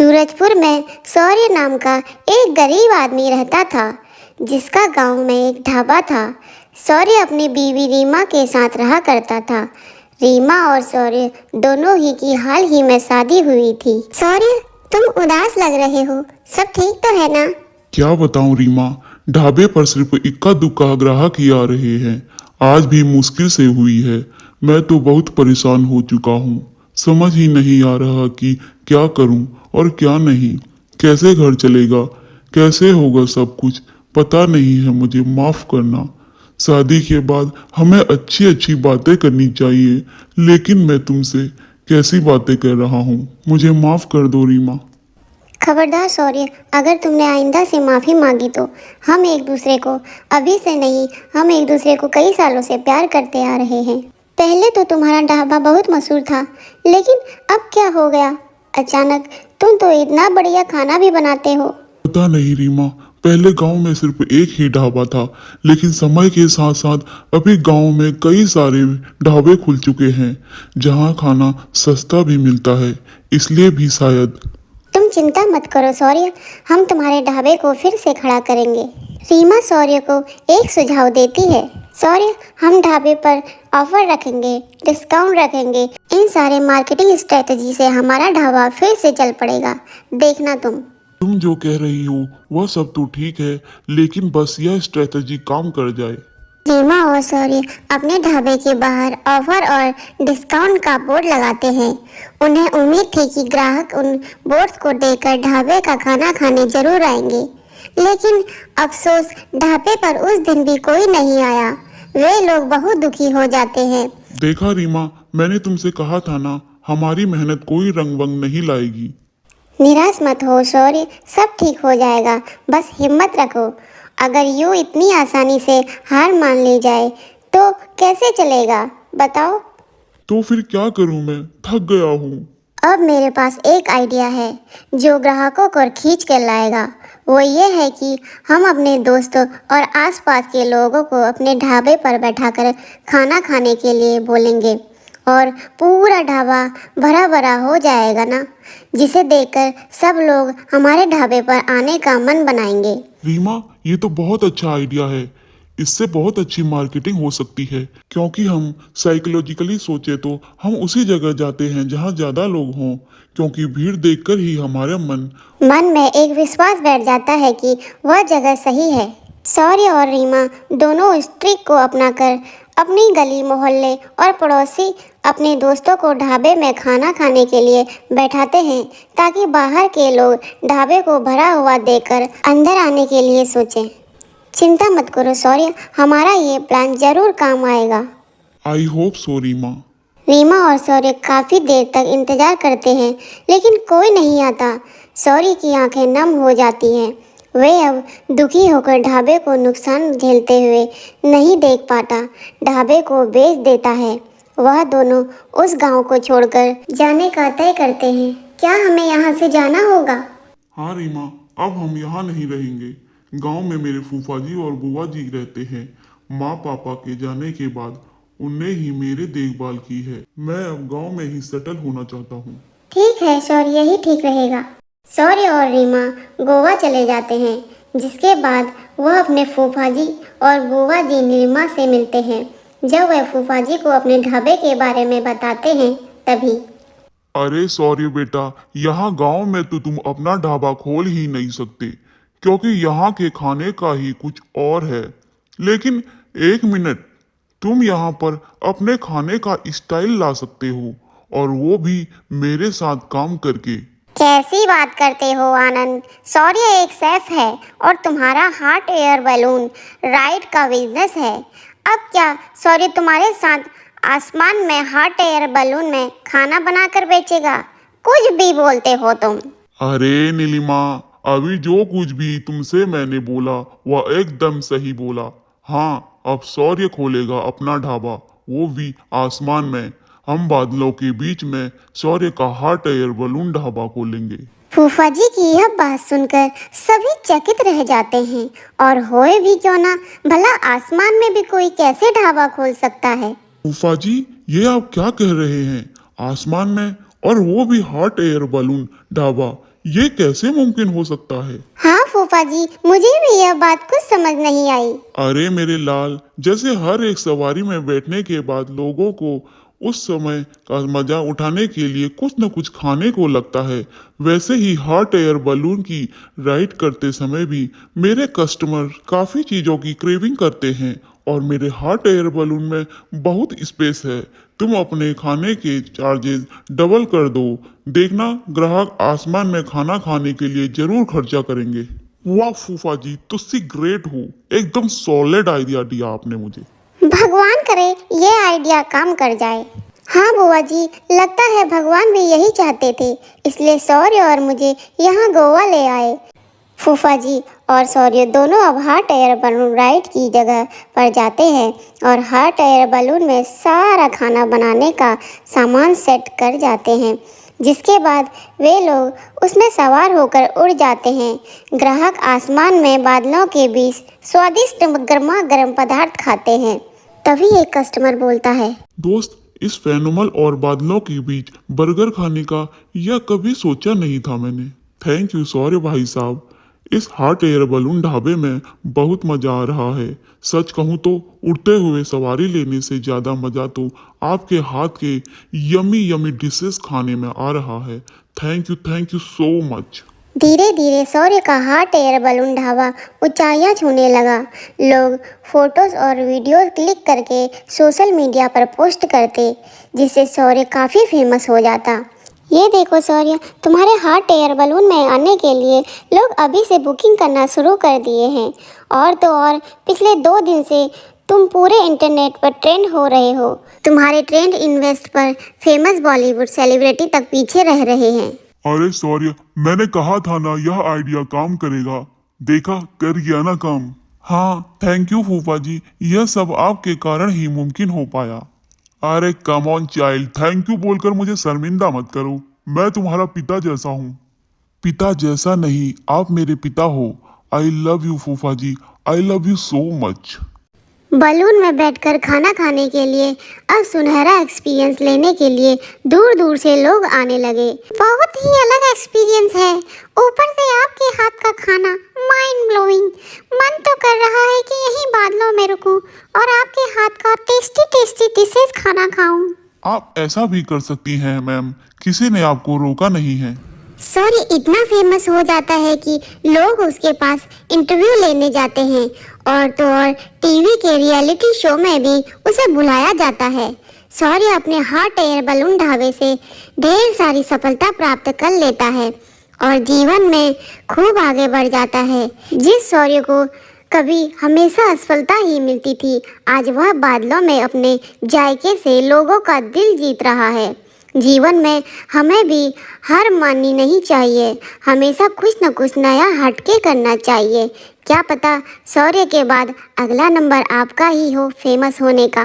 सूरजपुर में शौर्य नाम का एक गरीब आदमी रहता था, जिसका गांव में एक ढाबा था। शौर्य अपनी बीवी रीमा के साथ रहा करता था। रीमा और शौर्य दोनों ही की हाल ही में शादी हुई थी। शौर्य, तुम उदास लग रहे हो, सब ठीक तो है ना? क्या बताऊं रीमा, ढाबे पर सिर्फ इक्का दुक्का ग्राहक ही आ रहे हैं। आज भी मुश्किल से हुई है। मैं तो बहुत परेशान हो चुका हूँ। समझ ही नहीं आ रहा कि क्या करूं और क्या नहीं। कैसे घर चलेगा, कैसे होगा सब कुछ पता नहीं है। मुझे माफ करना। शादी के बाद हमें अच्छी अच्छी बातें करनी चाहिए, लेकिन मैं तुमसे कैसी बातें कर रहा हूँ। मुझे माफ कर दो रीमा। खबरदार शौर्य, अगर तुमने आइंदा से माफ़ी मांगी तो हम एक दूसरे को, अभी से नहीं, हम एक दूसरे को कई सालों से प्यार करते आ रहे हैं। पहले तो तुम्हारा ढाबा बहुत मशहूर था, लेकिन अब क्या हो गया अचानक? तुम तो इतना बढ़िया खाना भी बनाते हो। पता नहीं रीमा, पहले गांव में सिर्फ एक ही ढाबा था, लेकिन समय के साथ साथ अभी गांव में कई सारे ढाबे खुल चुके हैं जहां खाना सस्ता भी मिलता है। इसलिए भी शायद। तुम चिंता मत करो शौर्य, हम तुम्हारे ढाबे को फिर से खड़ा करेंगे। रीमा शौर्य को एक सुझाव देती है। शौर्य, हम ढाबे पर ऑफर रखेंगे, डिस्काउंट रखेंगे। इन सारे मार्केटिंग स्ट्रेटजी से हमारा ढाबा फिर से चल पड़ेगा, देखना तुम जो कह रही हो वह सब तो ठीक है, लेकिन बस यह स्ट्रेटजी काम कर जाए। रीमा और शौर्य अपने ढाबे के बाहर ऑफर और डिस्काउंट का बोर्ड लगाते हैं। उन्हें उम्मीद थी कि ग्राहक उन बोर्ड्स को देखकर ढाबे का खाना खाने जरूर आएंगे, लेकिन अफसोस, ढाबे पर उस दिन भी कोई नहीं आया। वे लोग बहुत दुखी हो जाते हैं। देखा रीमा, मैंने तुमसे कहा था ना, हमारी मेहनत कोई रंग वंग नहीं लाएगी। निराश मत हो शौर्य, सब ठीक हो जाएगा, बस हिम्मत रखो। अगर यूँ इतनी आसानी से हार मान ली जाए तो कैसे चलेगा, बताओ? तो फिर क्या करूं, मैं थक गया हूँ। अब मेरे पास एक आइडिया है जो ग्राहकों को खींच कर लाएगा। वो ये है कि हम अपने दोस्तों और आसपास के लोगों को अपने ढाबे पर बैठाकर खाना खाने के लिए बोलेंगे और पूरा ढाबा भरा भरा हो जाएगा ना, जिसे देखकर सब लोग हमारे ढाबे पर आने का मन बनाएंगे। रीमा, ये तो बहुत अच्छा आइडिया है। इससे बहुत अच्छी मार्केटिंग हो सकती है, क्योंकि हम साइकोलॉजिकली सोचे तो हम उसी जगह जाते हैं जहाँ ज्यादा लोग हों, क्योंकि भीड़ देखकर ही हमारा मन में एक विश्वास बैठ जाता है कि वह जगह सही है। शौर्य और रीमा दोनों इस ट्रिक को अपनाकर अपनी गली, मोहल्ले और पड़ोसी अपने दोस्तों को ढाबे में खाना खाने के लिए बैठाते हैं, ताकि बाहर के लोग ढाबे को भरा हुआ देखकर अंदर आने के लिए सोचें। चिंता मत करो शौर्य, हमारा ये प्लान जरूर काम आएगा। I hope so Reema. Reema और शौर्य काफी देर तक इंतजार करते हैं, लेकिन कोई नहीं आता। शौर्य की आंखें नम हो जाती हैं। वे अब दुखी होकर ढाबे को नुकसान झेलते हुए नहीं देख पाता, ढाबे को बेच देता है। वह दोनों उस गांव को छोड़कर जाने का तय करते हैं। क्या हमें यहाँ से जाना होगा? हाँ रीमा, अब हम यहाँ नहीं रहेंगे। गांव में मेरे फूफा जी और बुआ जी रहते हैं। माँ पापा के जाने के बाद उनने ही मेरे देखभाल की है। मैं अब गांव में ही सेटल होना चाहता हूँ। ठीक है शौर्य, यही ठीक रहेगा। शौर्य और रीमा गोवा चले जाते हैं, जिसके बाद वह अपने फूफा जी और बुआ जी नीलिमा से मिलते हैं। जब वह फूफा जी को अपने ढाबे के बारे में बताते हैं, तभी अरे सॉरी बेटा, यहाँ गांव में तो तुम अपना ढाबा खोल ही नहीं सकते, क्योंकि यहाँ के खाने का ही कुछ और है। लेकिन एक मिनट, तुम यहाँ पर अपने खाने का स्टाइल ला सकते हो, और वो भी मेरे साथ काम करके। कैसी बात करते हो आनंद? शौर्य एक शेफ है और तुम्हारा हॉट एयर बैलून राइड का बिजनेस है। अब क्या शौर्य तुम्हारे साथ आसमान में हॉट एयर बैलून में खाना बनाकर बेचेगा? कुछ भी बोलते हो तुम। अरे नीलिमा, अभी जो कुछ भी तुमसे मैंने बोला वह एकदम सही बोला। हाँ, अब शौर्य खोलेगा अपना ढाबा, वो भी आसमान में। हम बादलों के बीच में शौर्य का हॉट एयर बलून ढाबा खोलेंगे। फूफा जी की यह बात सुनकर सभी चकित रह जाते हैं। और होए भी क्यों ना, भला आसमान में भी कोई कैसे ढाबा खोल सकता है? फूफा जी, ये आप क्या कह रहे हैं? आसमान में, और वो भी हॉट एयर बलून ढाबा? ये कैसे मुमकिन हो सकता है? हाँ फूफा जी, मुझे भी यह बात कुछ समझ नहीं आई। अरे मेरे लाल, जैसे हर एक सवारी में बैठने के बाद लोगों को उस समय का मजा उठाने के लिए कुछ न कुछ खाने को लगता है, वैसे ही हॉट एयर बलून की राइड करते समय भी मेरे कस्टमर काफी चीजों की क्रेविंग करते हैं और मेरे हॉट एयर बलून में बहुत स्पेस है। तुम अपने खाने के चार्जेस डबल कर दो, देखना ग्राहक आसमान में खाना खाने के लिए जरूर खर्चा करेंगे। वाह फूफा जी, तुस्सी ग्रेट हो, एकदम सॉलिड आइडिया दिया आपने मुझे। भगवान करे ये आइडिया काम कर जाए। हाँ बुआ जी, लगता है भगवान भी यही चाहते थे, इसलिए सौर्य और मुझे यहाँ गोवा ले आए। फूफा जी और सौर्य दोनों अब हॉट एयर बलून राइड की जगह पर जाते हैं और हॉट एयर बलून में सारा खाना बनाने का सामान सेट कर जाते हैं, जिसके बाद वे लोग उसमें सवार होकर उड़ जाते हैं। ग्राहक आसमान में बादलों के बीच स्वादिष्ट गर्मा गर्म पदार्थ खाते हैं। तभी एक कस्टमर बोलता है, दोस्त, इस फैनुमल और बादलों के बीच बर्गर खाने का यह कभी सोचा नहीं था मैंने। थैंक यू सॉरी भाई साहब, इस हॉट एयर बलून ढाबे में बहुत मजा आ रहा है। सच कहूँ तो उड़ते हुए सवारी लेने से ज्यादा मजा तो आपके हाथ के यमी यमी डिशेस खाने में आ रहा है। Thank you so much. धीरे धीरे सौर्य का हॉट एयर बलून ढाबा ऊंचाइयां छूने लगा। लोग फोटोज और वीडियो क्लिक करके सोशल मीडिया पर पोस्ट करते, जिससे सौर्य काफ़ी फेमस हो जाता। ये देखो सौर्य, तुम्हारे हॉट एयर बलून में आने के लिए लोग अभी से बुकिंग करना शुरू कर दिए हैं। और तो और पिछले 2 दिन से तुम पूरे इंटरनेट पर ट्रेंड हो रहे हो। तुम्हारे ट्रेंड इन्वेस्ट पर फेमस बॉलीवुड सेलिब्रिटी तक पीछे रह रहे हैं। अरे सॉरी, मैंने कहा था ना यह आइडिया काम करेगा। देखा, कर गया ना काम। हाँ थैंक यू फूफा जी, यह सब आपके कारण ही मुमकिन हो पाया। अरे come on child, thank you बोलकर मुझे शर्मिंदा मत करो। मैं तुम्हारा पिता जैसा हूँ। पिता जैसा नहीं, आप मेरे पिता हो। आई लव यू फूफा जी, I love you so much. Balloon में बैठकर खाना खाने के लिए अब सुनहरा एक्सपीरियंस लेने के लिए दूर दूर से लोग आने लगे। बहुत ही अलग एक्सपीरियंस है, ऊपर से आपके हाथ का खाना माइंड ब्लोइंग। मन तो कर रहा है कि यहीं बादलों में रुकूं और आपके हाथ का टेस्टी टेस्टी डिशेस खाना खाऊं। आप ऐसा भी कर सकती हैं मैम, किसी ने आपको रोका नहीं है। सॉरी, इतना फेमस हो जाता है कि लोग उसके पास इंटरव्यू लेने जाते हैं और तो और टीवी के रियलिटी शो में भी उसे बुलाया जाता है। सौर्य अपने हॉट एयर बलून ढाबे से ढेर सारी सफलता प्राप्त कर लेता है और जीवन में खूब आगे बढ़ जाता है। जिस सौर्य को कभी हमेशा असफलता ही मिलती थी, आज वह बादलों में अपने जायके से लोगों का दिल जीत रहा है। जीवन में हमें भी हार माननी नहीं चाहिए, हमेशा कुछ न कुछ नया हटके करना चाहिए। क्या पता सौर्य के बाद अगला नंबर आपका ही हो फेमस होने का।